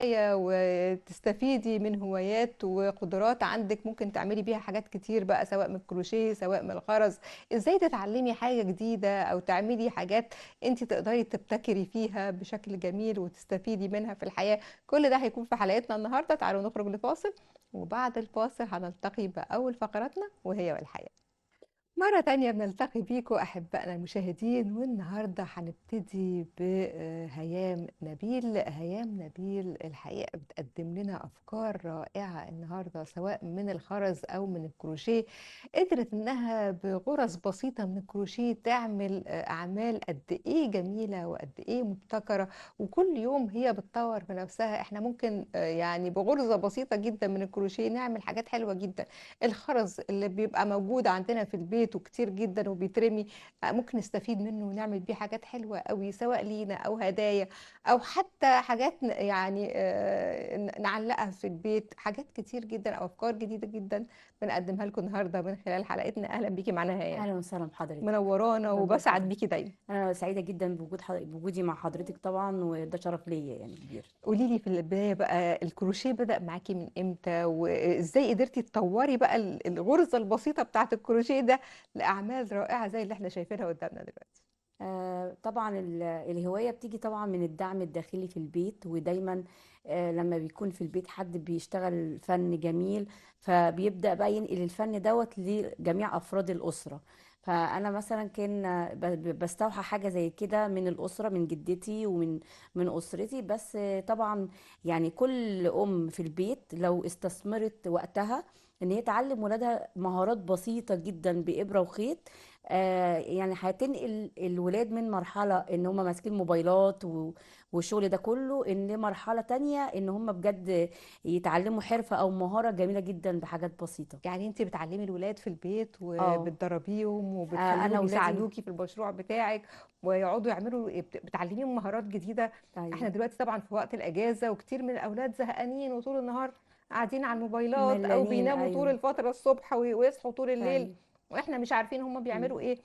وتستفيدي من هوايات وقدرات عندك ممكن تعملي بيها حاجات كتير بقى، سواء من الكروشيه سواء من الخرز. ازاي تتعلمي حاجة جديدة او تعملي حاجات انت تقدري تبتكري فيها بشكل جميل وتستفيدي منها في الحياة. كل ده هيكون في حلقتنا النهاردة. تعالوا نخرج لفاصل، وبعد الفاصل هنلتقي بأول فقراتنا وهي والحياة. مرة تانية بنلتقي بيكم أحبائنا المشاهدين، والنهاردة هنبتدي بهيام نبيل. هيام نبيل الحقيقة بتقدم لنا أفكار رائعة النهاردة، سواء من الخرز أو من الكروشيه. قدرت إنها بغرز بسيطة من الكروشيه تعمل أعمال قد إيه جميلة وقد إيه مبتكرة. وكل يوم هي بتطور في نفسها. إحنا ممكن يعني بغرزة بسيطة جدا من الكروشيه نعمل حاجات حلوة جدا. الخرز اللي بيبقى موجود عندنا في البيت وكتير جدا وبيترمي، ممكن نستفيد منه ونعمل بيه حاجات حلوة قوي، سواء لينا أو هدايا أو حتى حاجات يعني نعلقها في البيت. حاجات كتير جدا أو أفكار جديدة جدا بنقدمها لكم النهاردة من خلال حلقتنا. أهلا بيكي معانا هيام، اهلا وسهلا بحضرتك. منورانا الله يبارك وبسعد فيك. بيكي دايما. انا سعيده جدا بوجودي مع حضرتك طبعا، وده شرف ليا يعني كبير. قولي لي في البداية بقى، الكروشيه بدأ معاكي من امتى؟ وازاي قدرتي تطوري بقى الغرزة البسيطة بتاعت الكروشيه ده لأعمال رائعة زي اللي احنا شايفينها قدامنا دلوقتي؟ طبعا الهوايه بتيجي طبعا من الدعم الداخلي في البيت، ودايما لما بيكون في البيت حد بيشتغل فن جميل، فبيبدا بقى ينقل الفن دوت لجميع افراد الاسره. فانا مثلا كان بستوحى حاجه زي كده من الاسره، من جدتي ومن اسرتي. بس طبعا يعني كل ام في البيت لو استثمرت وقتها ان هي تعلم ولادها مهارات بسيطه جدا بابره وخيط، يعني هتنقل الولاد من مرحله ان هم ماسكين موبايلات والشغل ده كله، ان لمرحله تانية ان هم بجد يتعلموا حرفه او مهاره جميله جدا بحاجات بسيطه. يعني انت بتعلمي الولاد في البيت اه. وبتدربيهم انا وبتخليهم ولادي. يساعدوكي في المشروع بتاعك ويقعدوا يعملوا، بتعلميهم مهارات جديدة. احنا ايوه. دلوقتي طبعا في وقت الأجازة، وكتير من الأولاد زهقانين وطول النهار قاعدين على الموبايلات أو ملانين، بيناموا طول ايوه. الفترة الصبح ويصحوا طول الليل، ايوه. واحنا مش عارفين هم مم. بيعملوا ايه.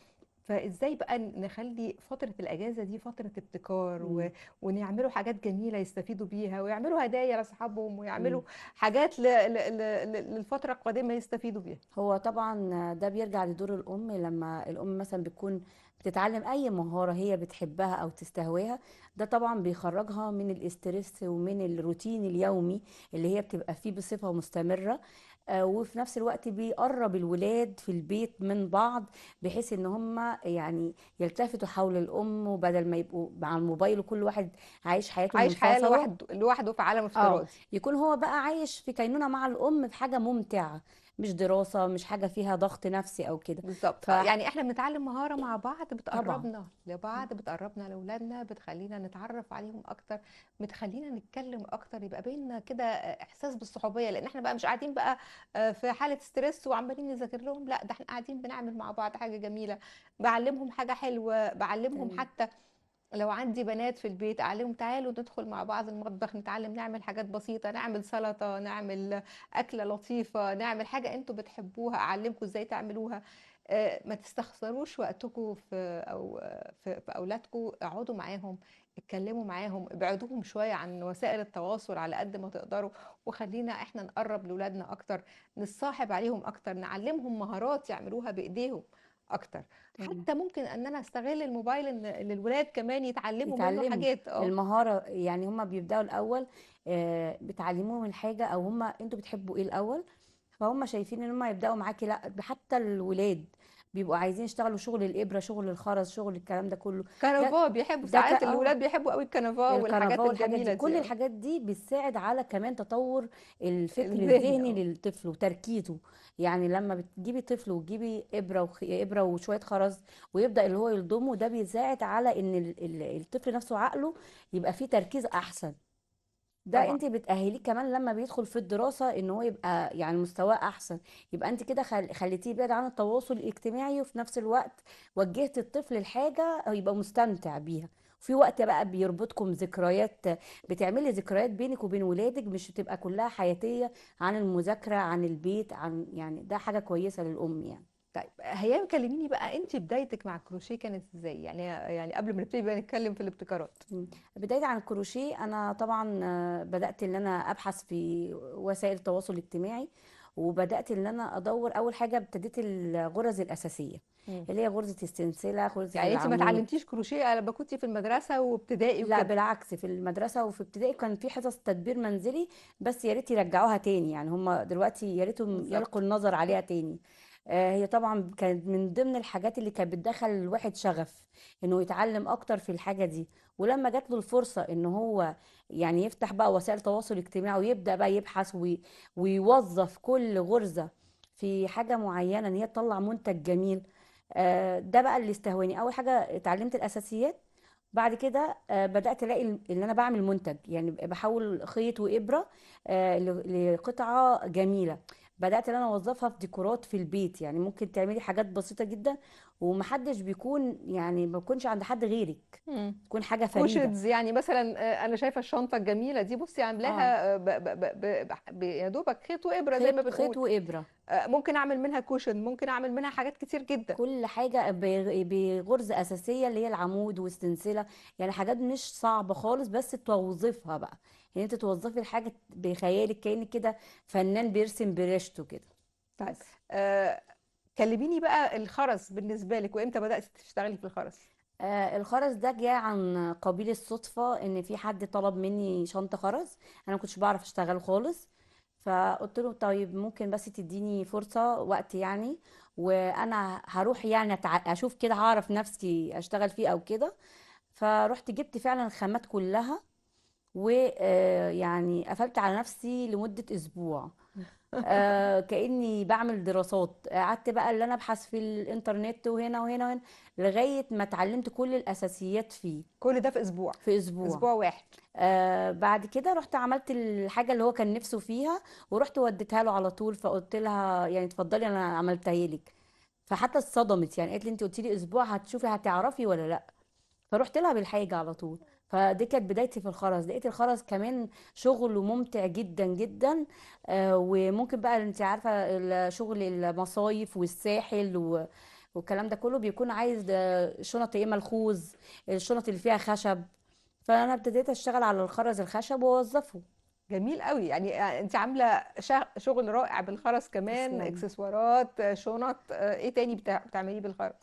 فازاي بقى نخلي فترة الأجازة دي فترة ابتكار مم. ونعملوا حاجات جميلة يستفيدوا بيها، ويعملوا هدايا لأصحابهم، ويعملوا مم. حاجات للفترة القادمة يستفيدوا بيها. هو طبعا ده بيرجع لدور الأم. لما الأم مثلا بتكون بتتعلم أي مهارة هي بتحبها أو تستهواها، ده طبعا بيخرجها من الاسترس ومن الروتين اليومي اللي هي بتبقى فيه بصفة مستمرة. وفي نفس الوقت بيقرب الولاد في البيت من بعض، بحيث ان هم يعني يلتفتوا حول الام، وبدل ما يبقوا مع الموبايل وكل واحد عايش حياته عايش حياة منفصلة. لوحده في عالم اه. افتراضي. يكون هو بقى عايش في كينونة مع الأم في حاجة ممتعة، مش دراسة، مش حاجة فيها ضغط نفسي أو كده. بالظبط. فطبعا. يعني احنا بنتعلم مهارة مع بعض، بتقربنا لبعض، بتقربنا لأولادنا، بتخلينا نتعرف عليهم أكتر، بتخلينا نتكلم أكتر، يبقى بينا كده إحساس بالصحوبية. لأن احنا بقى مش قاعدين بقى في حالة ستريس وعمالين نذاكر لهم، لا ده احنا قاعدين بنعمل مع بعض حاجة جميلة. بعلمهم حاجة حلوة، بعلمهم تمام. حتى لو عندي بنات في البيت اعلمهم تعالوا ندخل مع بعض المطبخ، نتعلم نعمل حاجات بسيطة، نعمل سلطة، نعمل أكلة لطيفة، نعمل حاجة انتوا بتحبوها اعلمكم ازاي تعملوها. ما تستخسروش وقتكم في اولادكم. اقعدوا معاهم، اتكلموا معاهم، ابعدوهم شوية عن وسائل التواصل على قد ما تقدروا، وخلينا احنا نقرب لاولادنا اكتر، نصاحب عليهم اكتر، نعلمهم مهارات يعملوها بايديهم اكتر. تمام. حتى ممكن ان انا استغل الموبايل ان الولاد كمان يتعلموا منه يتعلموا حاجات. المهارة. يعني هما بيبدأوا الأول، بتعلموهم الحاجة، أو هما انتوا بتحبوا ايه الأول، فهم شايفين ان هم يبدأوا معاكي. لا، حتى الولاد بيبقوا عايزين يشتغلوا شغل الإبرة، شغل الخرز، شغل الكلام ده كله. ده كنفاه بيحبوا ده ساعات، اه الولاد بيحبوا قوي الكنفاه الكنفة والحاجات والحاجات دي، الجميله كل دي. الحاجات دي بتساعد على كمان تطور الفكر الذهن الذهني للطفل وتركيزه. يعني لما بتجيبي طفل وتجيبي إبرة وشوية خرز، ويبدأ اللي هو يلضمه، ده بيساعد على ان الطفل نفسه عقله يبقى فيه تركيز احسن. ده طبعا. انت بتأهليه كمان لما بيدخل في الدراسة ان هو يبقى يعني مستواه احسن. يبقى انت كده خليتيه بعيد عن التواصل الاجتماعي، وفي نفس الوقت وجهت الطفل لحاجة يبقى مستمتع بيها. في وقت بقى بيربطكم ذكريات، بتعملي ذكريات بينك وبين ولادك، مش تبقى كلها حياتية عن المذاكرة، عن البيت، عن يعني ده حاجة كويسة للأم يعني. طيب هيام كلميني بقى، انت بدايتك مع الكروشيه كانت ازاي؟ يعني قبل ما نبتدي بقى نتكلم في الابتكارات. بداية عن الكروشيه، أنا طبعا بدأت إن أنا أبحث في وسائل التواصل الاجتماعي، وبدأت إن أنا أدور. أول حاجة ابتديت الغرز الأساسية، مم. اللي هي غرزة السلسلة، غرزة يعني انت ما العمود. اتعلمتيش كروشيه لما كنتي في المدرسه وابتدائي لا وكده؟ بالعكس، في المدرسة وفي ابتدائي كان في حصص تدبير منزلي، بس يا ريت يرجعوها تاني. يعني هم دلوقتي يا ريتهم يلقوا بالظبط. النظر عليها تاني. هي طبعا كانت من ضمن الحاجات اللي كانت بتدخل الواحد شغف انه يتعلم اكتر في الحاجة دي. ولما جات له الفرصة ان هو يعني يفتح بقى وسائل تواصل اجتماعي ويبدأ بقى يبحث ويوظف كل غرزة في حاجة معينة ان هي تطلع منتج جميل. ده بقى اللي استهواني. اول حاجة اتعلمت الاساسيات، بعد كده بدأت ألاقي إن أنا بعمل منتج، يعني بحول خيط وإبرة لقطعة جميلة. بدأت إن أنا أوظفها في ديكورات في البيت. يعني ممكن تعملي حاجات بسيطة جدا، ومحدش بيكون، يعني ما بيكونش عند حد غيرك، مم. تكون حاجة فريدة. كوشنز يعني مثلا، انا شايفه الشنطه الجميله دي، بصي اه، عاملاها يا دوبك خيط وابره زي ما خيط بنقول. وإبرة. ممكن اعمل منها كوشن، ممكن اعمل منها حاجات كتير جدا. كل حاجة بغرزة أساسية اللي هي العمود والسلسلة. يعني حاجات مش صعبة خالص، بس توظيفها بقى. يعني انت توظفي الحاجة بخيالك كأنك كده فنان بيرسم بريشته كده. طيب بس آه، كلميني بقى الخرز بالنسبه لك، وامتى بدات تشتغلي في الخرز؟ الخرز ده جاء عن قبيل الصدفة، ان في حد طلب مني شنطة خرز. انا ما كنتش بعرف اشتغل خالص، فقلت له طيب ممكن بس تديني فرصة وقت يعني، وانا هروح يعني اشوف كده هعرف نفسي اشتغل فيه او كده. فرحت جبت فعلا الخامات كلها، ويعني قفلت على نفسي لمدة اسبوع. كأني بعمل دراسات. قعدت بقى اللي انا ابحث في الانترنت وهنا وهنا وهنا، لغاية ما اتعلمت كل الاساسيات فيه كل ده في اسبوع؟ في اسبوع. اسبوع واحد؟ بعد كده رحت عملت الحاجة اللي هو كان نفسه فيها، ورحت وديتها له على طول. فقلت لها يعني اتفضلي انا عملتها لك. فحتى اتصدمت، يعني قالت لي انت قلتي لي اسبوع، هتشوفي هتعرفي ولا لا. فرحت لها بالحاجة على طول. فدي كانت بدايتي في الخرز. لقيت الخرز كمان شغله ممتع جدا جدا. وممكن بقى انت عارفة شغل المصايف والساحل والكلام ده كله بيكون عايز شنط يا اما الخوذ، الشنط اللي فيها خشب. فانا ابتديت اشتغل على الخرز الخشب واوظفه. جميل قوي. يعني انت عامله شغل رائع بالخرز، كمان تسلم. اكسسوارات، شنط، ايه تاني بتعمليه بالخرز؟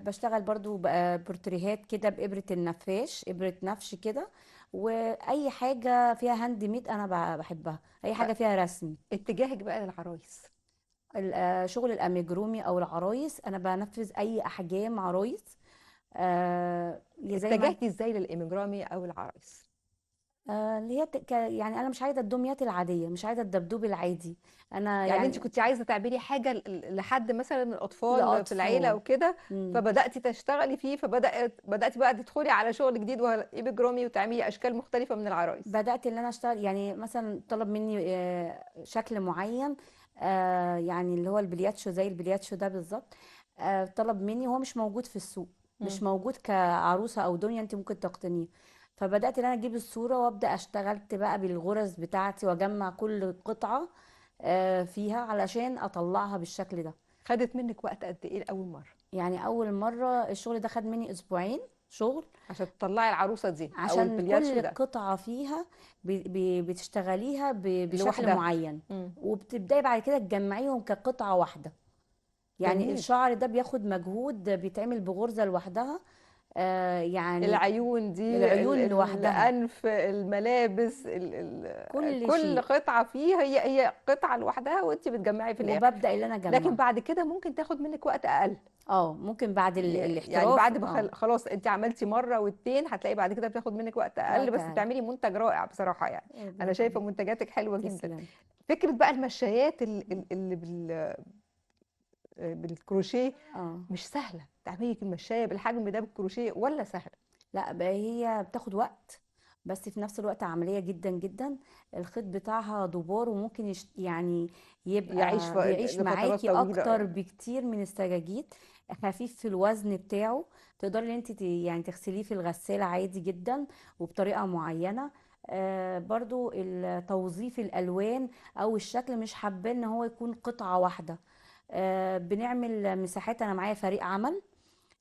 بشتغل برضو بورتريهات كده بإبرة النفاش، إبرة نفش كده. وأي حاجة فيها هاند ميد أنا بحبها، أي حاجة فيها رسم. اتجاهك بقى للعرايس؟ شغل الأميجرومي أو العرايس، أنا بنفذ أي أحجام عرايس. زي ما اتجهتي ازاي للإيميجرامي او العرايس؟ اللي هي يعني أنا مش عايزة الدميات العادية، مش عايزة الدبدوب العادي. أنا يعني انت يعني كنت عايزه تعملي حاجه لحد مثلا من الاطفال في العيله لأطفال. او كده، مم. فبداتي تشتغلي فيه، بداتي بقى تدخلي على شغل جديد وهو الايميجرامي، وتعملي اشكال مختلفه من العرايس. بدأت ان انا اشتغل، يعني مثلا طلب مني شكل معين، يعني اللي هو البلياتشو، زي البلياتشو ده بالظبط. طلب مني، هو مش موجود في السوق، مش مم. موجود كعروسة او دنيا انت ممكن تقتنيه. فبدأت ان انا اجيب الصورة وابدأ اشتغلت بقى بالغرز بتاعتي، واجمع كل قطعة فيها علشان اطلعها بالشكل ده. خدت منك وقت قد ايه اول مره يعني اول مرة الشغل ده خد مني اسبوعين شغل، عشان تطلعي العروسه دي او عشان البلياتشو كل ده قطعة فيها بتشتغليها بشكل لوحدها؟ معين، مم. وبتبدأي بعد كده تجمعيهم كقطعة واحدة. يعني جميل. الشعر ده بياخد مجهود، بيتعمل بغرزة لوحدها. يعني العيون دي، العيون لوحدها، الأنف، الملابس، كل كل شيء. قطعة فيه هي قطعة لوحدها، وانت بتجمعي في الآخر. وببدأ اللي انا لكن اجمع. بعد كده ممكن تاخد منك وقت أقل. اه، ممكن بعد يعني الاحتراف بعد ما اه خلاص انت عملتي مرة والتين، هتلاقي بعد كده بتاخد منك وقت أقل، وقت بس اقل. بتعملي منتج رائع بصراحة يعني. ربنا أنا شايفة يخليك. منتجاتك حلوة جدا. تسلم. فكرة بقى المشايات اللي بالكروشيه، اه، مش سهلة تعملي المشاية بالحجم ده بالكروشيه ولا سهلة؟ لا بقى هي بتاخد وقت، بس في نفس الوقت عملية جدا جدا. الخيط بتاعها دوبار، وممكن يعني يعيش يبقى بيعيش لفترات معاكي طويلة. اكتر بكتير من السجاجيد. خفيف في الوزن بتاعه، تقدري ان انت يعني تغسليه في الغسالة عادي جدا وبطريقة معينة. برضو توظيف الالوان او الشكل، مش حابه ان هو يكون قطعة واحدة. بنعمل مساحات. انا معايا فريق عمل.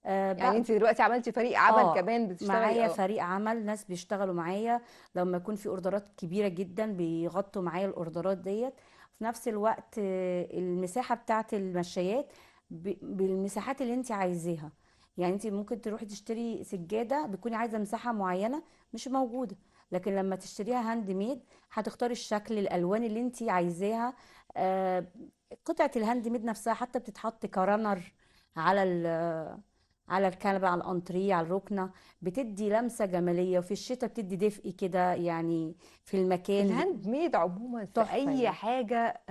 يعني انت دلوقتي عملتي فريق عمل اه كمان بتشتغلي؟ معايا اه. فريق عمل، ناس بيشتغلوا معايا لما يكون في اوردرات كبيرة جدا بيغطوا معايا الاوردرات ديت. في نفس الوقت المساحة بتاعت المشايات بالمساحات اللي انت عايزاها. يعني انت ممكن تروحي تشتري سجادة بتكوني عايزة مساحة معينة مش موجودة، لكن لما تشتريها هاند ميد هتختاري الشكل الالوان اللي انت عايزاها. آه، قطعة الهاند ميد نفسها حتى بتتحط كرانر على على الكنبة، على الانتريه، على الركنة، بتدي لمسة جمالية، وفي الشتاء بتدي دفء كده يعني في المكان. الهاند ميد عموما في تحفة اي يعني، حاجه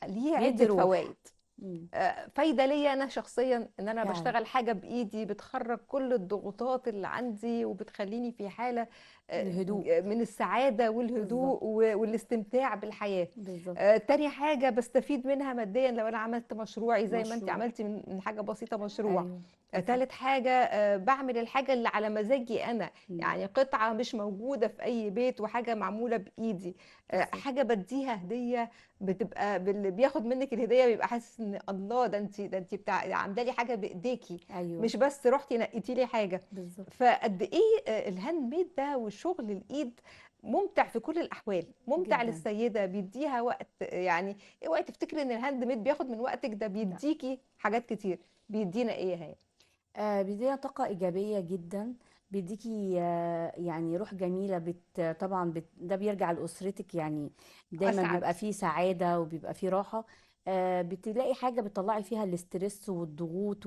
ليه بيدي عده روح. فوائد. مم. فايده ليا انا شخصيا ان انا فعلا. بشتغل حاجه بايدي بتخرج كل الضغوطات اللي عندي وبتخليني في حاله الهدوء. من السعاده بالظبط. والهدوء والاستمتاع بالحياه. بالظبط. تاني حاجه بستفيد منها ماديا لو انا عملت مشروعي زي ما انت مشروع. عملتي من حاجه بسيطه مشروع. ايوه. بالظبط. تالت حاجة بعمل الحاجة اللي على مزاجي أنا، مم. يعني قطعة مش موجودة في أي بيت وحاجة معمولة بإيدي. بالظبط. حاجة بديها هدية، بتبقى اللي بياخد منك الهدية بيبقى حاسس إن الله ده أنت بتاع عاملة لي حاجة بإيديكي، ايوه. مش بس رحتي نقيتي لي حاجة. بالظبط. فقد إيه الهاند ميد ده والشغل الإيد ممتع في كل الأحوال، ممتع جدا. للسيدة، بيديها وقت. يعني اوعي تفتكري إن الهاند ميد بياخد من وقتك، ده لا. بيديكي حاجات كتير. بيدينا إيه هي؟ بيدينا طاقة إيجابية جدا، بيديكي يعني روح جميلة. طبعا ده بيرجع لأسرتك يعني، دايما أسعد. بيبقى فيه سعادة وبيبقى فيه راحة. بتلاقي حاجة بتطلعي فيها الاسترس والضغوط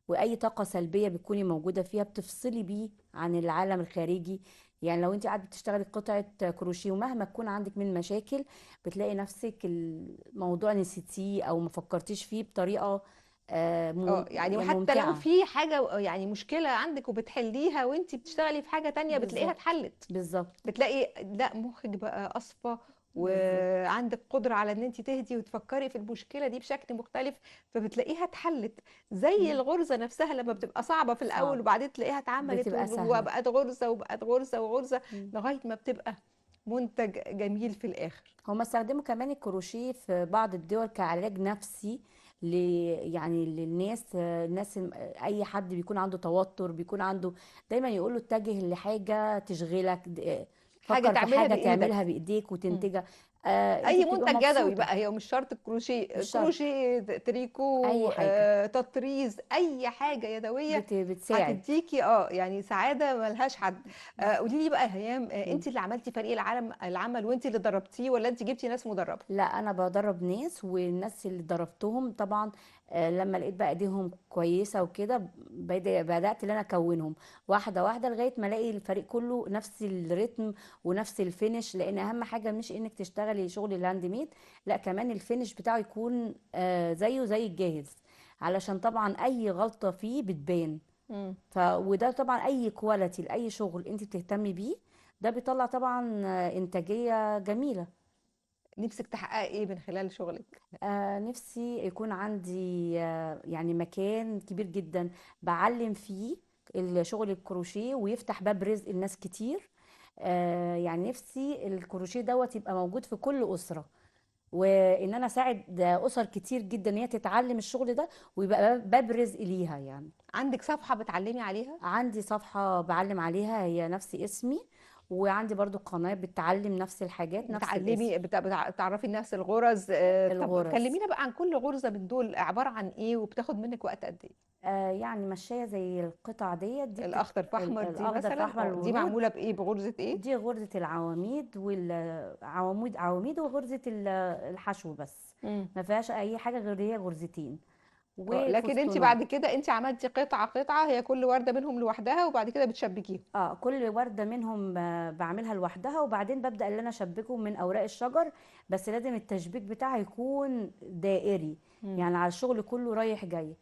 وأي طاقة سلبية بتكوني موجودة فيها بتفصلي بيه عن العالم الخارجي. يعني لو انت قاعده بتشتغلي قطعة كروشيه ومهما تكون عندك من مشاكل، بتلاقي نفسك الموضوع نسيتيه او ما فكرتيش فيه بطريقة اه يعني يعني وحتى لو ممتعة. في حاجة يعني مشكلة عندك وبتحليها وانتي بتشتغلي في حاجة تانية بتلاقيها بالظبط. اتحلت. بالظبط. بتلاقي لا مخك بقى أصفى، بالظبط. وعندك قدرة على ان انتي تهدي وتفكري في المشكلة دي بشكل مختلف، فبتلاقيها اتحلت. زي مم. الغرزة نفسها لما بتبقى صعبة في الأول صعب. وبعدين تلاقيها اتعملت بتبقى سهلة. وبقت غرزة وبقت غرزة وغرزة مم. لغاية ما بتبقى منتج جميل في الآخر. هما استخدموا كمان الكروشيه في بعض الدول كعلاج نفسي، ل يعني للناس، الناس اي حد بيكون عنده توتر، بيكون عنده، دايما يقولوا اتجه لحاجة تشغلك، حاجة فكر في تعملها حاجة تعملها بإيدك. بايديك وتنتجها. انت اي بتبقى منتج يدوي مبسوطة. بقى، هي مش شرط الكروشيه، مش شرط. كروشيه اي تريكو حاجة تطريز، اي حاجه يدويه بتساعد. هتديكي يعني سعاده ملهاش حد. قولي لي بقى يا هيام، مم. انت اللي عملتي فريق العمل وانت اللي دربتيه ولا انت جبتي ناس مدربه؟ لا، انا بدرب ناس، والناس اللي دربتهم طبعا لما لقيت بقى ايديهم كويسه وكده، بدات ان انا اكونهم واحده واحده لغايه ما الاقي الفريق كله نفس الريتم ونفس الفينش. لان اهم حاجه مش انك تشتغلي شغل الهاند ميد، لا كمان الفينش بتاعه يكون زيه زي الجاهز، علشان طبعا اي غلطه فيه بتبان. مم. وده طبعا اي كواليتي لاي شغل انت بتهتمي بيه، ده بيطلع طبعا انتاجيه جميله. نفسك تحققي ايه من خلال شغلك؟ نفسي يكون عندي يعني مكان كبير جدا بعلم فيه الشغل الكروشيه، ويفتح باب رزق لناس كتير. يعني نفسي الكروشيه دوت يبقى موجود في كل أسرة، وإن أنا أساعد أسر كتير جدا إن هي تتعلم الشغل ده ويبقى باب رزق ليها يعني. عندك صفحه بتعلمي عليها؟ عندي صفحة بعلم عليها هي نفس اسمي، وعندي برضو قناة بتعلم نفس الحاجات نفس الاسم. بتعلمي بتعرفي الناس الغرز. طب الغرز. كلمينا بقى عن كل غرزه من دول عباره عن ايه وبتاخد منك وقت قد ايه؟ يعني مشاية زي القطع دي الاخضر في احمر دي الأخضر في مثلا، أحمر دي الورود. معموله بايه، بغرزه ايه؟ دي غرزة العواميد، عواميد وغرزة الحشو بس. مم. ما فيهاش أي حاجة غير هي غرزتين لكن انت وفستونات. بعد كده انت عملتي قطعه قطعه، هي كل ورده منهم لوحدها وبعد كده بتشبكيهم؟ كل وردة منهم بعملها لوحدها، وبعدين ببدأ اللي أنا أشبكه من أوراق الشجر، بس لازم التشبيك بتاعها يكون دائري، مم. يعني على الشغل كله رايح جاي.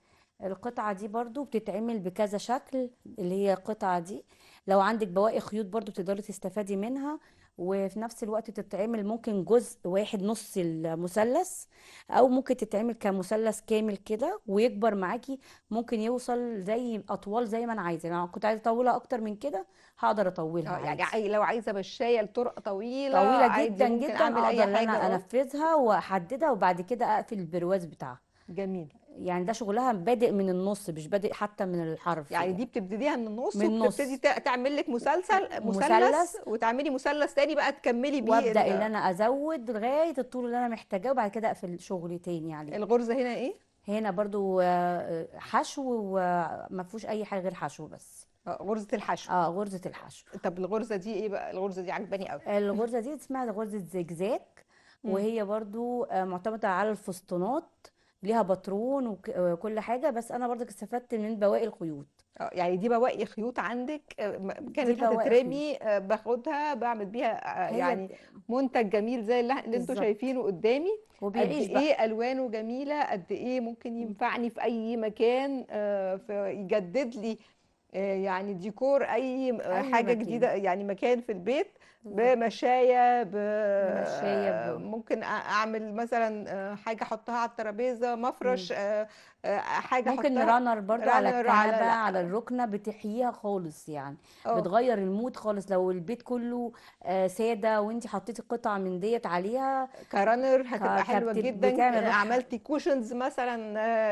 القطعة دي برضو بتتعمل بكذا شكل، اللي هي القطعة دي لو عندك بواقي خيوط برضو تقدري تستفادي منها. وفي نفس الوقت تتعمل ممكن جزء واحد نص المثلث، او ممكن تتعمل كمثلث كامل كده ويكبر معاكي، ممكن يوصل زي اطوال زي ما انا عايزه. يعني لو كنت عايزه اطولها اكتر من كده هقدر اطولها يعني عادي. لو عايزه بشايه لطرق طويله طويله عادي جدا ممكن جدا اعمل اي اقدر ان حاجه. انا اه. انفذها واحددها، وبعد كده اقفل البرواز بتاعها. جميل. يعني ده شغلها بادئ من النص، مش بادئ حتى من الحرف يعني يعني. دي بتبتديها من النص من وبتبتدي النص تعمل لك مثلث، مثلث، وتعملي مثلث تاني بقى تكملي بيه وابدا ان انا ازود لغايه الطول اللي انا محتاجاه، وبعد كده اقفل شغل تاني عليه. الغرزة هنا ايه؟ هنا برضو حشو، وما فيهوش اي حاجه غير حشو بس. غرزة الحشو. اه، غرزه الحشو. طب الغرزة دي ايه بقى؟ الغرزة دي عجباني قوي. الغرزه دي اسمها غرزه زجزاج، مم. وهي برضو معتمده على الفسطونات، ليها باترون وكل حاجه، بس انا برضو استفدت من بواقي الخيوط. يعني دي بواقي خيوط عندك دي كانت بواقي خيوط. هتترمي، باخدها بعمل بيها هي يعني منتج جميل زي اللي انتوا بالظبط، شايفينه قدامي. قد وبيعيش بقى. ايه الوانه جميله، قد ايه ممكن ينفعني في اي مكان، يجدد لي يعني ديكور اي اي حاجه مكان. جديده، يعني مكان في البيت. بالظبط. بمشاية بمشاية ممكن اعمل مثلا حاجه احطها على الترابيزه، مم. مفرش، حاجه ممكن احطها رانر برضو على رانر على الكنبة، على الركنة، بتحييها خالص يعني. اه بتغير المود خالص لو البيت كله سادة، وانتي حطيتي قطعة من ديت عليها. كرانر هتبقى حلوة جدا. بتعمل روح. عملتي كوشنز مثلا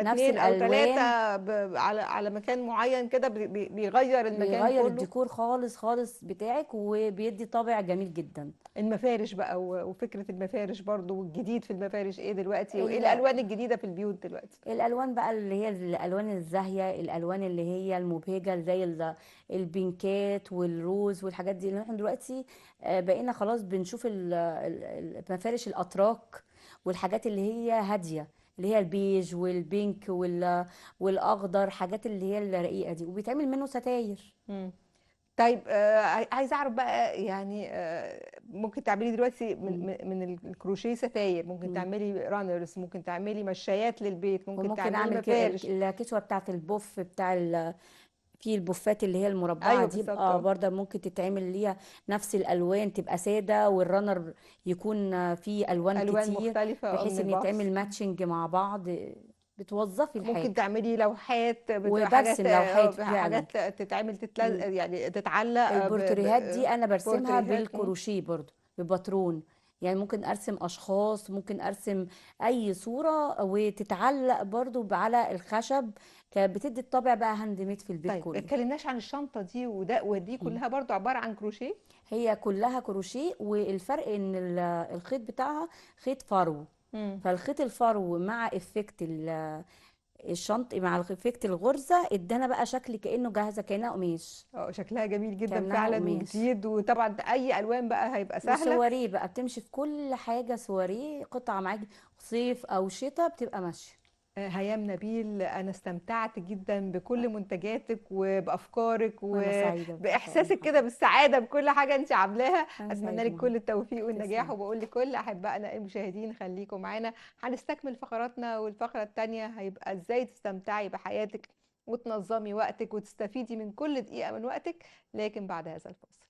نفس اتنين او تلاتة الألوان. على مكان معين كده، بيغير المكان بيغير كله. الديكور خالص خالص بتاعك، وبيدي طابع جميل جدا. المفارش بقى وفكرة المفارش برضو، والجديد في المفارش ايه دلوقتي، وايه الالوان الجديدة في البيوت دلوقتي؟ الالوان بقى اللي هي الالوان الزاهيه، الالوان اللي هي المبهجه، زي البينكات والروز والحاجات دي، اللي احنا دلوقتي بقينا خلاص بنشوف مفارش الاتراك، والحاجات اللي هي هاديه، اللي هي البيج والبينك والاخضر، حاجات اللي هي الرقيقه دي، وبيتعمل منه ستاير. مم. طيب عايزه اعرف بقى يعني ممكن تعملي دلوقتي مم. من الكروشيه ستاير، ممكن مم. تعملي رانرز، ممكن تعملي مشايات للبيت، ممكن وممكن تعملي اعمل مفارش. الكسوه بتاعه البوف بتاع في البوفات اللي هي المربعة ايوه دي بالظبط بقى برضه ممكن تتعمل ليها نفس الألوان، تبقى سادة، والرنر يكون فيه ألوان الوان كتير، مختلفه من بحيث ان الباكس. يتعمل ماتشنج مع بعض. بتوظفي ممكن الحاجة. تعملي لوحات، بتبقى وبرسم لوحات فعلا. حاجات تتعمل مم. يعني تتعلق البورتريهات دي انا برسمها بورتريهات. بالكروشيه برضه، بباترون. يعني ممكن ارسم اشخاص، ممكن ارسم اي صورة وتتعلق برضه على الخشب. كانت بتدي الطابع بقى هاند ميد في البيت طيب كله. اتكلمناش عن الشنطه دي، ودي كلها برضو عباره عن كروشيه. هي كلها كروشيه، والفرق ان الخيط بتاعها خيط فرو. امم. فالخيط الفرو مع افكت الشنط، مع افكت الغرزه، ادانا بقى شكل كانه جاهزه، كانها قماش. اه شكلها جميل جدا كانها فعلا قماش. وجديد، وطبعا اي الوان بقى هيبقى سهله. وسواريه بقى بتمشي في كل حاجه، سواريه قطعه معاكي، صيف او شتاء بتبقى ماشيه. هيام نبيل، أنا استمتعت جدا بكل منتجاتك وبأفكارك وانا سعيده وبإحساسك كده بمحاضرتك. بالسعادة بكل حاجة أنت عاملاها. انا أتمنى سعيده لك بمحاضرتك. كل التوفيق والنجاح، تسلم. وبقول لكل أحبائنا المشاهدين خليكم معانا. هنستكمل فقراتنا، والفقرة التانية هيبقى إزاي تستمتعي بحياتك وتنظمي وقتك وتستفيدي من كل دقيقة من وقتك، لكن بعد هذا الفاصل.